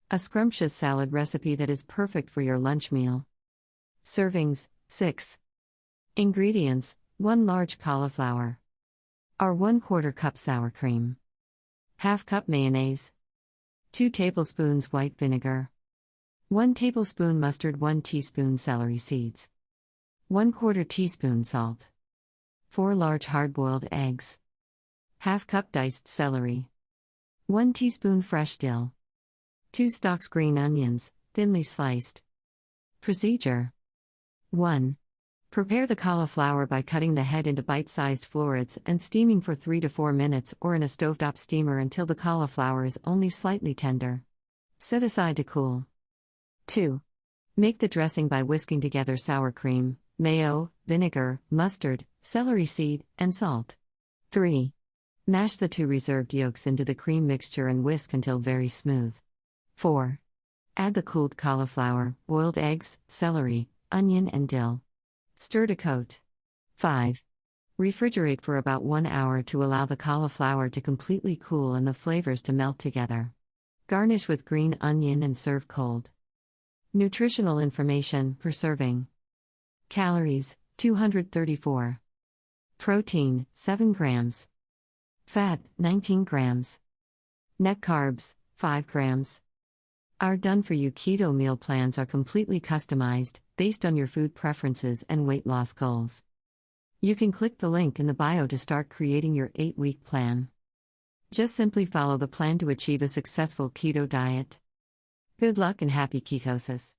A scrumptious salad recipe that is perfect for your lunch meal. Servings, 6. Ingredients, 1 large cauliflower. Or 1/4 cup sour cream. Half cup mayonnaise. 2 tablespoons white vinegar. 1 tablespoon mustard, 1 teaspoon celery seeds. 1/4 teaspoon salt. 4 large hard-boiled eggs. Half cup diced celery. 1 teaspoon fresh dill. 2 stalks green onions, thinly sliced. Procedure. 1. Prepare the cauliflower by cutting the head into bite-sized florets and steaming for 3 to 4 minutes or in a stovetop steamer until the cauliflower is only slightly tender. Set aside to cool. 2. Make the dressing by whisking together sour cream, mayo, vinegar, mustard, celery seed, and salt. 3. Mash the 2 reserved yolks into the cream mixture and whisk until very smooth. 4. Add the cooled cauliflower, boiled eggs, celery, onion, and dill. Stir to coat. 5. Refrigerate for about 1 hour to allow the cauliflower to completely cool and the flavors to melt together. Garnish with green onion and serve cold. Nutritional information per serving. Calories, 234. Protein, 7 grams. Fat, 19 grams. Net carbs, 5 grams. Our done-for-you keto meal plans are completely customized, based on your food preferences and weight loss goals. You can click the link in the bio to start creating your 8-week plan. Just simply follow the plan to achieve a successful keto diet. Good luck and happy ketosis!